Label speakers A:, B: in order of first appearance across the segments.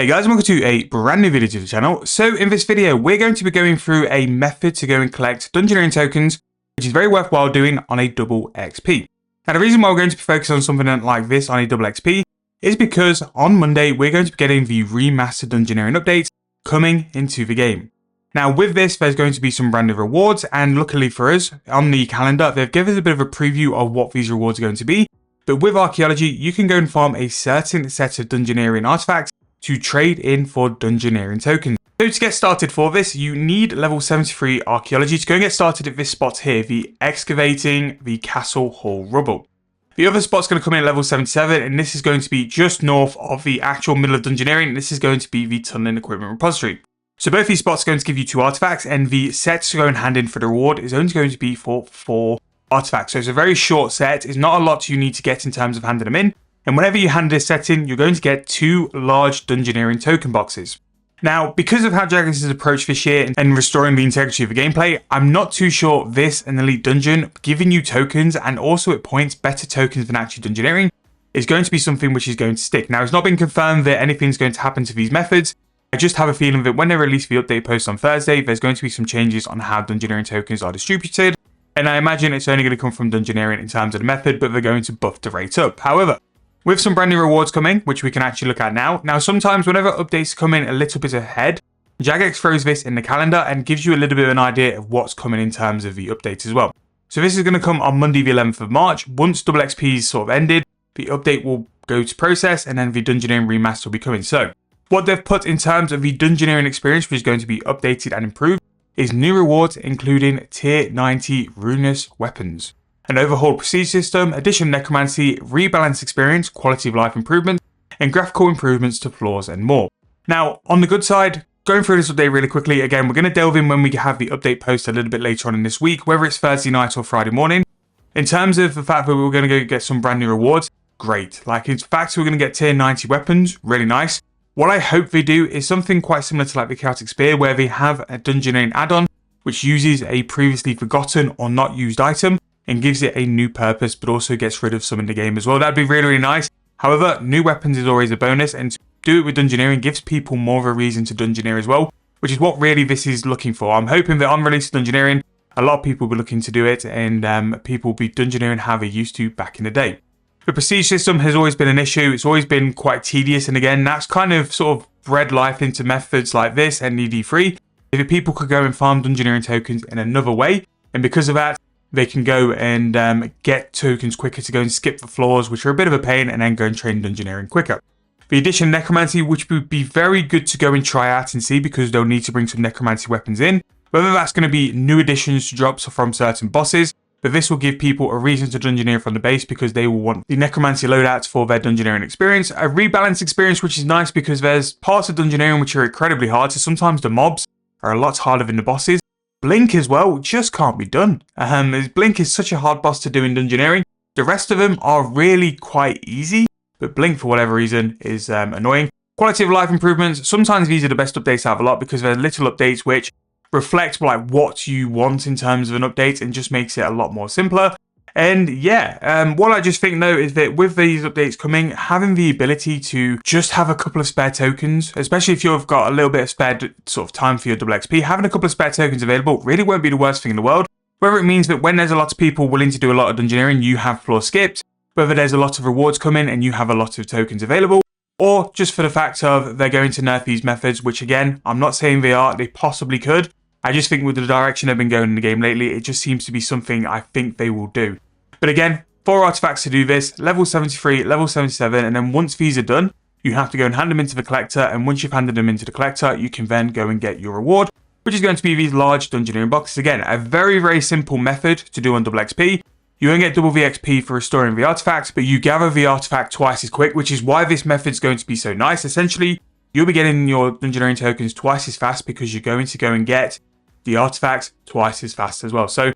A: Hey guys, welcome to a brand new video to the channel. So in this video, we're going to be going through a method to go and collect Dungeoneering tokens, which is very worthwhile doing on a double XP. Now the reason why we're going to be focusing on something like this on a double XP is because on Monday, we're going to be getting the remastered Dungeoneering update coming into the game. Now with this, there's going to be some brand new rewards, and luckily for us, on the calendar, they've given us a bit of a preview of what these rewards are going to be. But with archaeology, you can go and farm a certain set of Dungeoneering artifacts to trade in for Dungeoneering tokens. So to get started for this, you need level 73 archaeology to go and get started at this spot here, the excavating the castle hall rubble. The other spot's going to come in at level 77, and this is going to be just north of the actual middle of Dungeoneering. This is going to be the tunneling equipment repository. So both these spots are going to give you 2 artifacts, and the set to go and hand in for the reward is only going to be for 4 artifacts. So it's a very short set. It's not a lot you need to get in terms of handing them in. And whenever you hand this set in, you're going to get 2 large Dungeoneering token boxes. Now, because of how Dragonkin has approached this year and restoring the integrity of the gameplay, I'm not too sure this, an elite dungeon, giving you tokens and also at points better tokens than actually Dungeoneering, is going to be something which is going to stick. Now, it's not been confirmed that anything's going to happen to these methods. I just have a feeling that when they release the update post on Thursday, there's going to be some changes on how Dungeoneering tokens are distributed. And I imagine it's only going to come from Dungeoneering in terms of the method, but they're going to buff the rate up. However, with some brand new rewards coming, which we can actually look at now. Now, sometimes whenever updates come in a little bit ahead, Jagex throws this in the calendar and gives you a little bit of an idea of what's coming in terms of the update as well. So this is going to come on Monday, the 11th of March. Once double XP is sort of ended, the update will go to process and then the Dungeoneering remaster will be coming. So what they've put in terms of the Dungeoneering experience, which is going to be updated and improved, is new rewards including tier 90 Runescape weapons, an overhauled procedure system, addition of necromancy, rebalance experience, quality of life improvement, and graphical improvements to floors and more. Now, on the good side, going through this update really quickly, again, we're going to delve in when we have the update post a little bit later on in this week, whether it's Thursday night or Friday morning. In terms of the fact that we're going to go get some brand new rewards, great. Like, in fact, we're going to get tier 90 weapons, really nice. What I hope they do is something quite similar to like the Chaotic Spear, where they have a Dungeoneering add-on, which uses a previously forgotten or not used item, and gives it a new purpose, but also gets rid of some in the game as well. That'd be really, really nice. However, new weapons is always a bonus, and to do it with Dungeoneering gives people more of a reason to Dungeoneer as well, which is what really this is looking for. I'm hoping that on release of Dungeoneering, a lot of people will be looking to do it, and people will be Dungeoneering how they used to back in the day. The prestige system has always been an issue. It's always been quite tedious, and again, that's kind of sort of bred life into methods like this and ED3. If people could go and farm Dungeoneering tokens in another way, and because of that, they can go and get tokens quicker to go and skip the floors, which are a bit of a pain, and then go and train Dungeoneering quicker. The addition of necromancy, which would be very good to go and try out and see, because they'll need to bring some necromancy weapons in. Whether that's going to be new additions to drops from certain bosses, but this will give people a reason to Dungeoneer from the base because they will want the necromancy loadouts for their Dungeoneering experience. A rebalance experience, which is nice because there's parts of Dungeoneering which are incredibly hard, so sometimes the mobs are a lot harder than the bosses. Blink as well just can't be done. Blink is such a hard boss to do in Dungeoneering. The rest of them are really quite easy, but Blink for whatever reason is annoying. Quality of life improvements. Sometimes these are the best updates I have a lot because they're little updates which reflect like what you want in terms of an update and just makes it a lot more simpler. And yeah, what I just think though is that with these updates coming, having the ability to just have a couple of spare tokens, especially if you've got a little bit of spare sort of time for your double XP, having a couple of spare tokens available really won't be the worst thing in the world. Whether it means that when there's a lot of people willing to do a lot of Dungeoneering, you have floor skipped, whether there's a lot of rewards coming and you have a lot of tokens available, or just for the fact of they're going to nerf these methods, which again, I'm not saying they are, they possibly could. I just think with the direction they've been going in the game lately, it just seems to be something I think they will do. But again, 4 artifacts to do this, level 73, level 77, and then once these are done, you have to go and hand them into the collector, and once you've handed them into the collector, you can then go and get your reward, which is going to be these large Dungeoneering boxes. Again, a very, very simple method to do on double XP. You won't get double the XP for restoring the artifacts, but you gather the artifact twice as quick, which is why this method is going to be so nice. Essentially, you'll be getting your Dungeoneering tokens twice as fast because you're going to go and get the artifacts twice as fast as well. So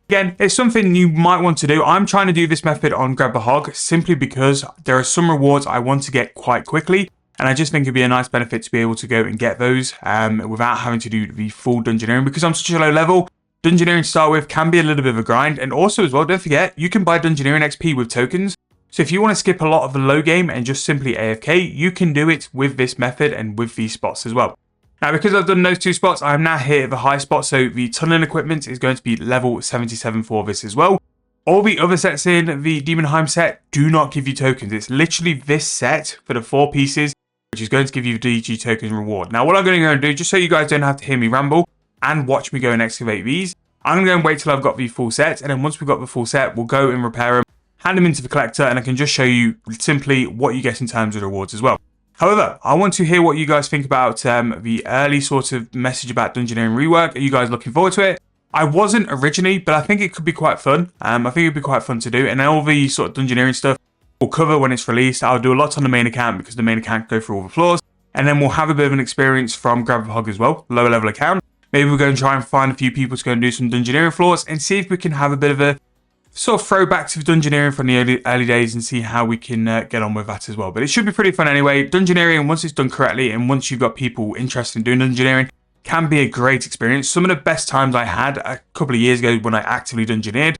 A: again, it's something you might want to do. I'm trying to do this method on Grab the Hog simply because there are some rewards I want to get quite quickly, and I just think it'd be a nice benefit to be able to go and get those without having to do the full Dungeoneering. Because I'm such a low level, Dungeoneering to start with can be a little bit of a grind, and also as well, don't forget, you can buy Dungeoneering XP with tokens. So if you want to skip a lot of the low game and just simply AFK, you can do it with this method and with these spots as well. Now, because I've done those 2 spots, I'm now here at the high spot, so the tunneling equipment is going to be level 77 for this as well. All the other sets in the Demonheim set do not give you tokens. It's literally this set for the 4 pieces, which is going to give you the DG token reward. Now, what I'm going to go and do, just so you guys don't have to hear me ramble and watch me go and excavate these, I'm going to go and wait till I've got the full set, and then once we've got the full set, we'll go and repair them, hand them into the collector, and I can just show you simply what you get in terms of rewards as well. However, I want to hear what you guys think about the early sort of message about Dungeoneering rework. Are you guys looking forward to it? I wasn't originally, but I think it could be quite fun. I think it'd be quite fun to do, and all the sort of Dungeoneering stuff we'll cover when it's released. I'll do a lot on the main account because the main account can go through all the floors, and then we'll have a bit of an experience from Grab a Hog as well, lower level account. Maybe we'll go and try and find a few people to go and do some Dungeoneering floors and see if we can have a bit of a sort of throwback to Dungeoneering from the early days and see how we can get on with that as well. But it should be pretty fun anyway. Dungeoneering, once it's done correctly and once you've got people interested in doing Dungeoneering, can be a great experience. Some of the best times I had a couple of years ago when I actively Dungeoneered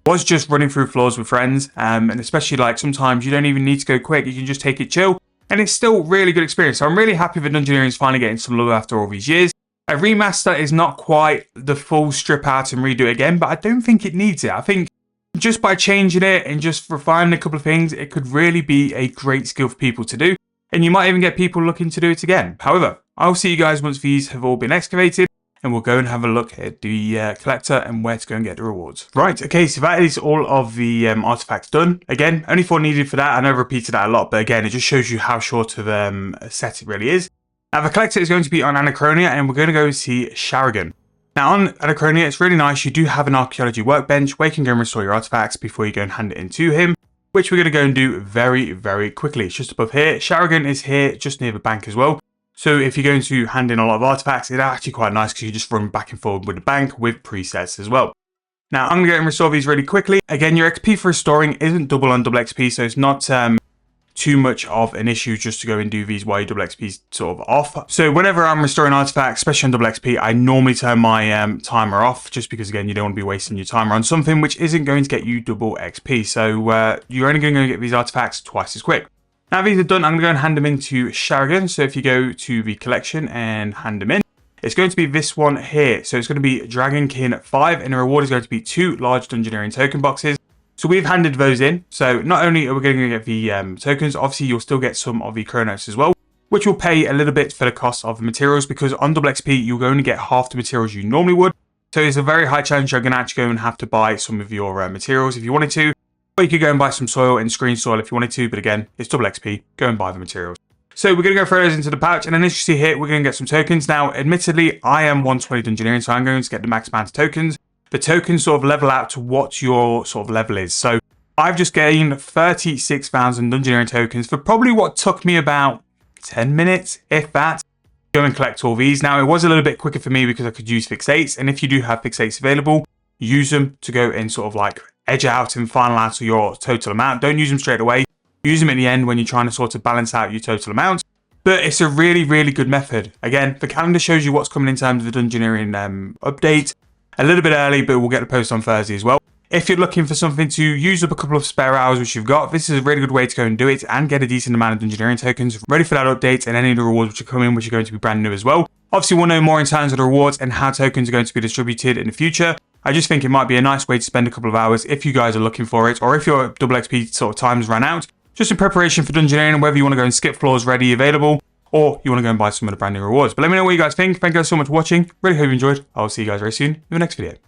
A: was just running through floors with friends, and especially like sometimes you don't even need to go quick, you can just take it chill, and it's still really good experience. So I'm really happy that Dungeoneering is finally getting some love after all these years. A remaster is not quite the full strip out and redo it again, but I don't think it needs it. I think just by changing it and just refining a couple of things, it could really be a great skill for people to do. And you might even get people looking to do it again. However, I'll see you guys once these have all been excavated, and we'll go and have a look at the collector and where to go and get the rewards. Right, okay, so that is all of the artifacts done. Again, only 4 needed for that. I know I've repeated that a lot, but again, it just shows you how short of a set it really is. Now, the collector is going to be on Anachronia, and we're going to go see Sharagon. Now, on Anachronia, it's really nice. You do have an archaeology workbench where you can go and restore your artifacts before you go and hand it in to him, which we're going to go and do very, very quickly. It's just above here. Sharagon is here just near the bank as well. So if you're going to hand in a lot of artifacts, it's actually quite nice because you just run back and forward with the bank with presets as well. Now, I'm going to go and restore these really quickly. Again, your XP for restoring isn't double on double XP, so it's not too much of an issue just to go and do these while your double XP is sort of off. So whenever I'm restoring artifacts, especially on double XP, I normally turn my timer off, just because again, you don't want to be wasting your timer on something which isn't going to get you double XP. So you're only going to get these artifacts twice as quick. Now these are done, I'm going to go and hand them into Sharagon. So if you go to the collection and hand them in, it's going to be this one here. So it's going to be Dragonkin 5, and the reward is going to be 2 large Dungeoneering token boxes. So we've handed those in. So not only are we going to get the tokens, obviously you'll still get some of the Chronos as well, which will pay a little bit for the cost of the materials, because on double XP, you'll only get half the materials you normally would. So it's a very high chance you're going to actually go and have to buy some of your materials if you wanted to, or you could go and buy some soil and screen soil if you wanted to, but again, it's double XP, go and buy the materials. So we're going to go throw those into the pouch, and then as you see here, we're going to get some tokens. Now, admittedly, I am 120 Dungeoneering, so I'm going to get the max amount of tokens. The tokens sort of level out to what your sort of level is. So I've just gained 36,000 Dungeoneering tokens for probably what took me about 10 minutes, if that, go and collect all these. Now, it was a little bit quicker for me because I could use fixates, and if you do have fixates available, use them to go and sort of like edge out and final out your total amount. Don't use them straight away. Use them at the end when you're trying to sort of balance out your total amount. But it's a really, really good method. Again, the calendar shows you what's coming in terms of the Dungeoneering update. A little bit early, but we'll get the post on Thursday as well. If you're looking for something to use up a couple of spare hours which you've got, this is a really good way to go and do it and get a decent amount of Dungeoneering tokens ready for that update and any of the rewards which are coming, which are going to be brand new as well. Obviously, we'll know more in terms of the rewards and how tokens are going to be distributed in the future. I just think it might be a nice way to spend a couple of hours if you guys are looking for it, or if your double XP sort of times ran out, just in preparation for Dungeoneering, whether you want to go and skip floors ready available, or you want to go and buy some of the brand new rewards. But let me know what you guys think. Thank you guys so much for watching. Really hope you enjoyed. I'll see you guys very soon in the next video.